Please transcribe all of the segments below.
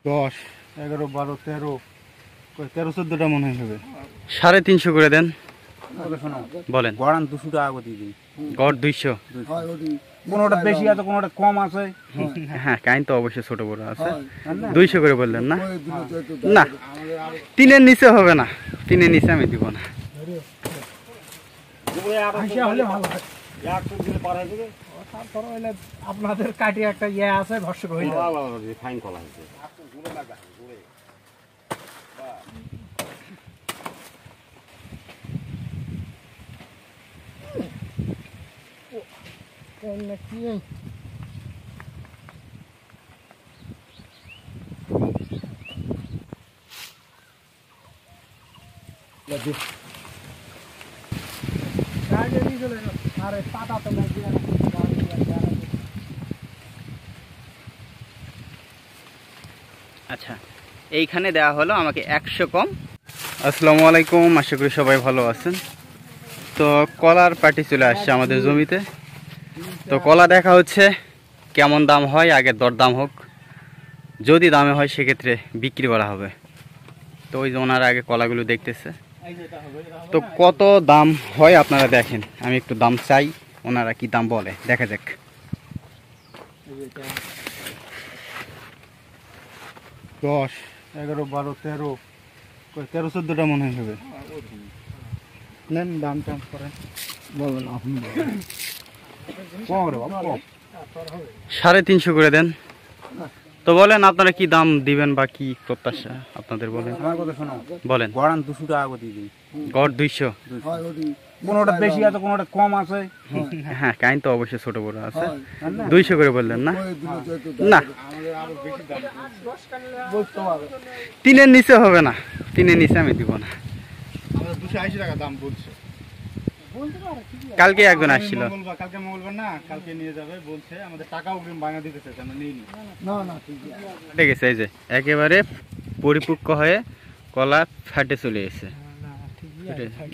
10, 11, 12, 13, 14টা মনে হয় হবে। 350 করে দেন। বলেন। গড়ান 200 টাকা করে দিই। গড় 200। কোনোটা বেশি আছে, কোনোটা কম আছে। হ্যাঁ, কাইন তো অবশ্যই ছোট বড় আছে। 200 করে বললেন না? না, 3-এর নিচে হবে না। 3-এর নিচে আমি দিব না। আপনাদের কাটি একটা ইয়ে আছে ভরসা হয়ে যাবে। ফাইন কলা আছে। আচ্ছা, এইখানে দেওয়া হলো আমাকে 100 কম। আসসালামু আলাইকুম, আশা করি সবাই ভালো আছেন। তো কলার পার্টি চলে আসছে আমাদের জমিতে। তো কলা দেখা হচ্ছে কেমন দাম হয়, আগে দরদাম হোক। যদি দামে হয় সেক্ষেত্রে বিক্রি করা হবে। তো ওই যে ওনারা আগে কলাগুলো দেখতেছে। তো কত দাম হয় আপনারা দেখেন, আমি একটু দাম চাই, ওনারা কি দাম বলে দেখা যাক। 10, 11, 12, 13, 14টা মনে হয় হবে। নেন দাম টাম করেন। বলেন আপনি। কম রে বাবা, কম। 350 করে দেন। তো বলেন আপনারা কি দাম দিবেন বা কি প্রত্যাশা আপনাদের বলেন। আমার কথা শোনো। বলেন। গড়ান 200 টাকা করে দিই। গড় 200। কোনোটা বেশি আছে, কোনোটা কম আছে। হ্যাঁ, কাইন তো অবশ্যই ছোট বড় আছে। 200 করে বললেন না? না, 3-এর নিচে হবে না। 3-এর নিচে আমি দিব না। আমরা 280 টাকা দাম বলছে। কালকে একজন আসছিল। কালকে মঙ্গলবার না, কালকে নিয়ে যাবে বলছে। আমাদের টাকা অগ্রিম ভাঙা দিতে চাইছে, আমরা নিই নি। ঠিক আছে, এই যে একেবারে পরিপক্ক হয়ে কলা ফাটে চলে এসেছে।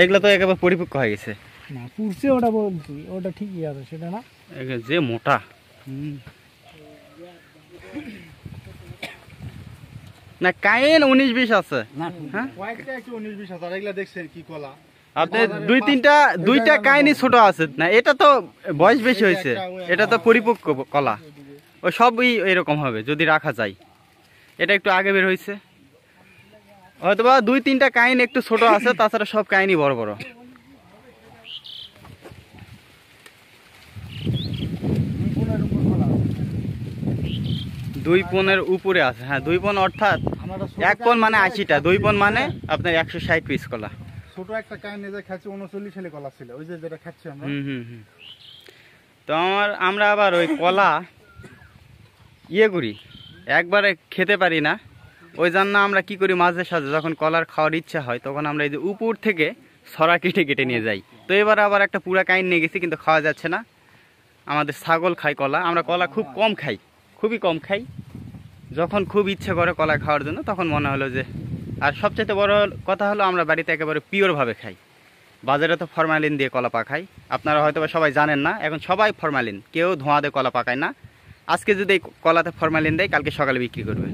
এগুলো তো একেবারে পরিপক্ক হয়ে গেছে। না পুরছে, ওটা বলছি, ওটা ঠিকই আছে সেটা না। যে মোটা। না, কাইন 19-20 আছে। হ্যাঁ, কয়েকটা একটু 19-20 আছে। আর এগুলা দেখছেন কি কলা? আপনি দুইটা কাহিনী ছোট আছে না, এটা তো বয়স বেশি হয়েছে, এটা তো পরিপক্ক কলা। ও সবই এরকম হবে যদি রাখা যায়। এটা একটু আগে বের হয়েছে, হয়তোবা 2-3টা কাহিনী একটু ছোট আছে, তাছাড়া সব কাহিনী বড় বড়। দুই পনের উপরে আছে। হ্যাঁ, 2 পন অর্থাৎ 1 পন মানে 80টা, 2 পন মানে আপনার 160 পিস কলা। ছোট একটা কাইন যে খাচ্ছে 39 সালে কলা ছিল, ওই যে যেটা খাচ্ছি আমরা। তো আমরা আবার ওই কলা ইয়ে করি, একবারে খেতে পারি না। ওই জন্য আমরা কি করি, মাঝে সাঝে যখন কলার খাওয়ার ইচ্ছা হয় তখন আমরা এই যে উপর থেকে ছড়া কেটে কেটে নিয়ে যাই। তো এবার আবার একটা পুরা কাইন নিয়ে গেছি, কিন্তু খাওয়া যাচ্ছে না। আমাদের ছাগল খায় কলা, আমরা কলা খুব কম খাই, খুবই কম খাই। যখন খুব ইচ্ছে করে কলা খাওয়ার জন্য তখন মনে হলো যে, আর সবচেয়ে বড় কথা হলো আমরা বাড়িতে একেবারে পিওরভাবে খাই। বাজারে তো ফরমালিন দিয়ে কলা পাকাই, আপনারা হয়তো বা সবাই জানেন না। এখন সবাই ফরমালিন, কেউ ধোঁয়া দিয়ে কলা পাকায় না। আজকে যদি এই কলাতে ফরমালিন দেয়, কালকে সকালে বিক্রি করবে।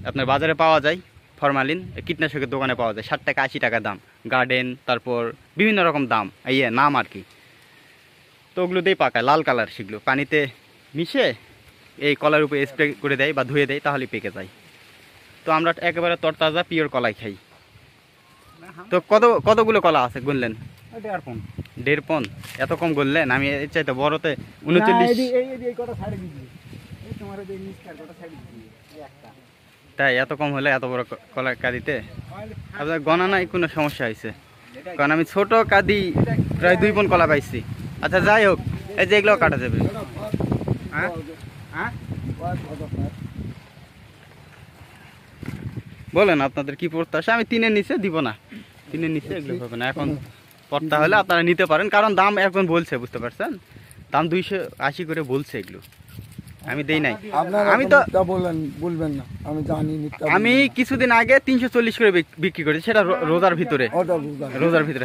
আপনার বাজারে পাওয়া যায় ফরমালিন, কীটনাশকের দোকানে পাওয়া যায়, 60 টাকা 80 টাকা দাম। গার্ডেন, তারপর বিভিন্ন রকম দাম, নাম আর কি। তো ওগুলো দিয়ে পাকায়, লাল কালার, সেগুলো পানিতে মিশে এই কলার উপরে স্প্রে করে দেয় বা ধুয়ে দেয়, তাহলে পেকে যায়। তো আমরা একেবারে তরতাজা পিওর কলাই খাই। তো কতগুলো কলা আছে গুনলেন? 1.5 পন। এত কম গুনলেন? আমি এর চাইতে বড়তে 39। তাই এত কম হলে এত বড় কলা কাঁদিতে আপনার গণা নাই কোনো সমস্যা হয়েছে? কারণ আমি ছোট কাঁদি প্রায় 2 পন কলা পাইছি। আচ্ছা যাই হোক, এই যে এগুলো কাটা যাবে। বলেন আপনাদের কি প্রত্যাশা? আমি 3-এর নিচে দিব না, 3-এর নিচে এগুলো হবে না। এখন পড়তা হলে আপনারা নিতে পারেন, কারণ দাম এখন বলছে, বুঝতে পারছেন, দাম 280 করে বলছে। এগুলো আমি দেই নাই। আমি তো বলবেন না, আমি জানি। আমি কিছুদিন আগে 340 করে বিক্রি করেছি, সেটা রোজার ভিতরে।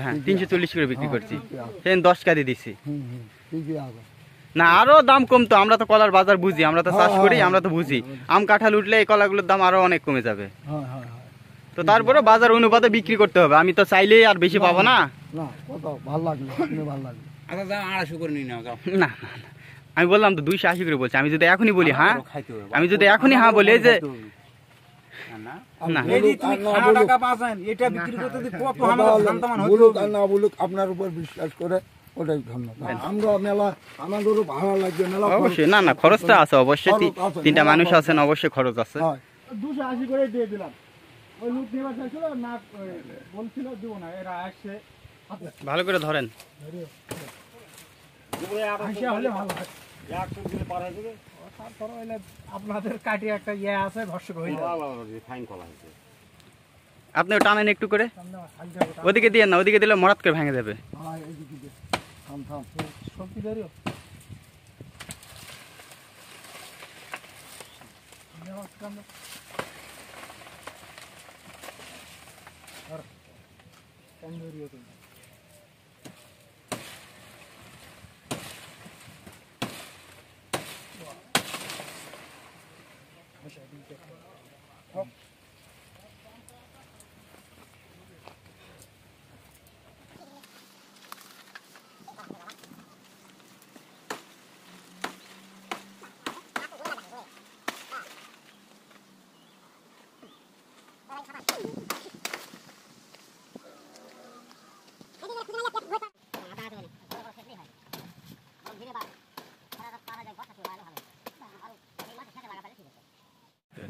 হ্যাঁ, 340 করে বিক্রি করছি, সেদিন 10 কাদি দিচ্ছি। না আরো দাম কমতো, আমরা তো কলার বাজার বুঝি, আমরা তো চাষ করি, আমরা তো বুঝি। আম কাঁঠাল উঠলে এই কলাগুলোর দাম আরো অনেক কমে যাবে। তো তারপরে বাজার অনুপাতে বিক্রি করতে হবে, আমি তো চাইলেই আর বেশি পাবো না। না কত ভালো লাগলো, শুনে ভালো লাগলো। আচ্ছা যাও 250 করে নিয়ে নাও যাও। না না না, আমি বললাম তো 280 করে বলছি। আমি যদি এখনই বলি হ্যাঁ, আমি যদি এখনই হ্যাঁ বলি এই যে না এই যে তুমি খানা টাকা পাচ্ছেন এটা বিক্রি করতে দি কত আমাদের শান্তমান হতে বলুক হবে। আর না বলুক, আপনার উপর বিশ্বাস করে ওটাই ধন্যবাদ। আমরা মেলা আমাদেরও ভালো লাগবে, মেলা অবশ্যই। না না, খরচটা আছে অবশ্যই, তিনটা মানুষ আছেন, অবশ্যই খরচ আছে। 280 করে দিয়ে দিলাম। ওই লুট নেবার চাইছিল না, বলছিল দিব না, এরা আসছে ভালো করে ধরেন। হাসিয়া হলে ভালো হয়। তারপর হইলে আপনাদের কাটি একটা ইয়ে আছে, ভরসা হয়ে যাবে। আপনি টানেন একটু করে, সামনে হালকা করে ওদিকে দিয়ে না, ওদিকে দিলে মরাত করে ভেঙে যাবে। থাম থাম। শক্তি ধরিও।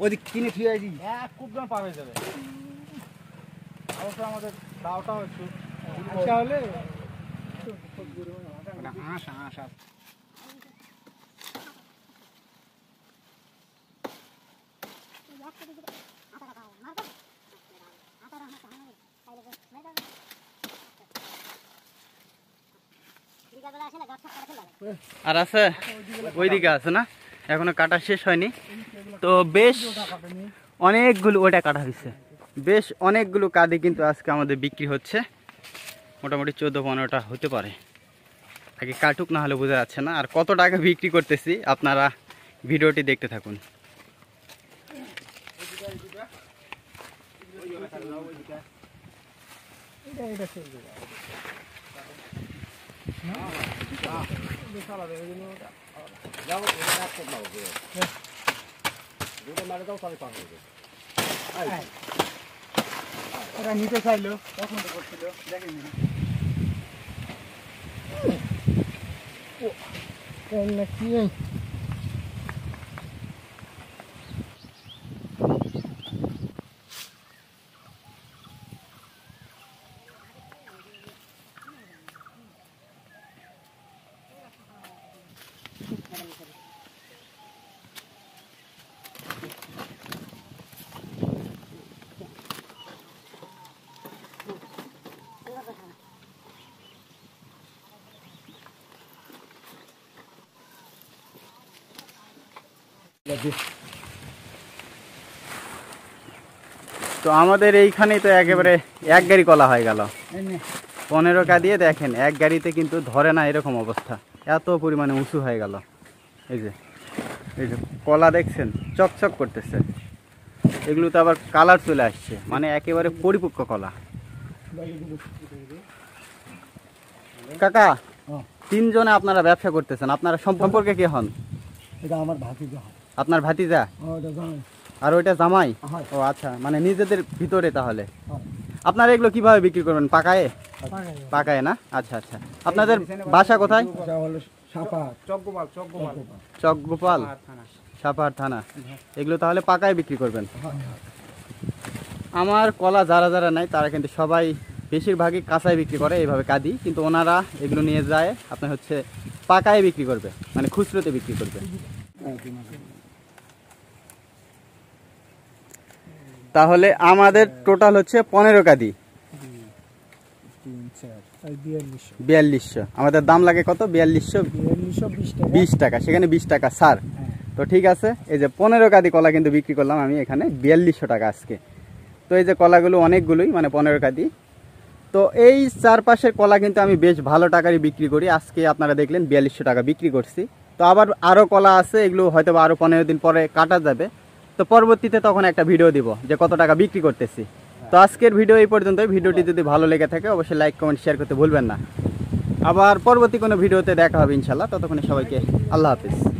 ওদিক কিনে থুয়ে আইছি। খুব দাম পার হয়ে যাবে। অবশ্য আমাদের দাওটাও একটু আচ্ছা হলে আশা আশা আর আছে ওইদিকে আছে না, এখনো কাটা শেষ হয়নি। তো বেশ অনেকগুলো, ওটা কাটা হয়েছে, বেশ অনেকগুলো কাঁদি কিন্তু আজকে আমাদের বিক্রি হচ্ছে। মোটামুটি 14-15টা হতে পারে। আগে কাটুক, না হলে বোঝা যাচ্ছে না। আর কত টাকা বিক্রি করতেছি আপনারা ভিডিওটি দেখতে থাকুন। এরা নিতে চাইলো, পছন্দ করছিল, দেখেন কি তো আমাদের এইখানেই তো একেবারে এক গাড়ি কলা হয়ে গেল। 15 দিয়ে দেখেন, এক গাড়িতে কিন্তু ধরে না, এরকম অবস্থা, এত পরিমাণে উঁচু হয়ে গেল। এই যে কলা দেখছেন চকচক করতেছে, এগুলো তো আবার কালার চলে আসছে, মানে একেবারে পরিপক্ক কলা। কাকা, 3 জনে আপনারা ব্যবসা করতেছেন, আপনারা সম্পর্কে কে হন? এটা আমার ভাতিজা। আপনার ভাতিজা? ওটা জামাই। আর ওইটা জামাই? ও আচ্ছা, মানে নিজেদের ভিতরে। তাহলে আপনারা এগুলো কিভাবে বিক্রি করবেন? পাকায়ে? পাকায়ে না? আচ্ছা আচ্ছা। আপনাদের বাসা কোথায়? এটা হলো সাপার, চকগোপাল সাপার থানা। এগুলো তাহলে পাকায় বিক্রি করবেন? আমার কলা যারা যারা নাই তারা কিন্তু সবাই বেশিরভাগই কাঁচায় বিক্রি করে, এইভাবে কাঁদি, কিন্তু ওনারা এগুলো নিয়ে যায় আপনার হচ্ছে পাকায় বিক্রি করবে, মানে খুচরোতে বিক্রি করবে। তাহলে আমাদের টোটাল হচ্ছে 15 কাদি, 4200। আমাদের দাম লাগে কত? 4220 টাকা। সেখানে 20 টাকা ছাড়। তো ঠিক আছে, এই যে 15 কাদি কলা কিন্তু বিক্রি করলাম আমি এখানে 4200 টাকা আজকে। তো এই যে কলাগুলো অনেকগুলোই, মানে 15 কাদি। তো এই চারপাশের কলা কিন্তু আমি বেশ ভালো টাকারই বিক্রি করি। আজকে আপনারা দেখলেন 4200 টাকা বিক্রি করছি। তো আবার আরও কলা আছে, এগুলো হয়তো আরও 15 দিন পরে কাটা যাবে। তো পরবর্তীতে তখন একটা ভিডিও দিব যে কত টাকা বিক্রি করতেছি। তো আজকের ভিডিও এই পর্যন্তই। ভিডিওটি যদি ভালো লেগে থাকে অবশ্যই লাইক কমেন্ট শেয়ার করতে ভুলবেন না। আবার পরবর্তী কোনো ভিডিওতে দেখা হবে ইনশাল্লাহ। ততক্ষণে সবাইকে আল্লাহ হাফিজ।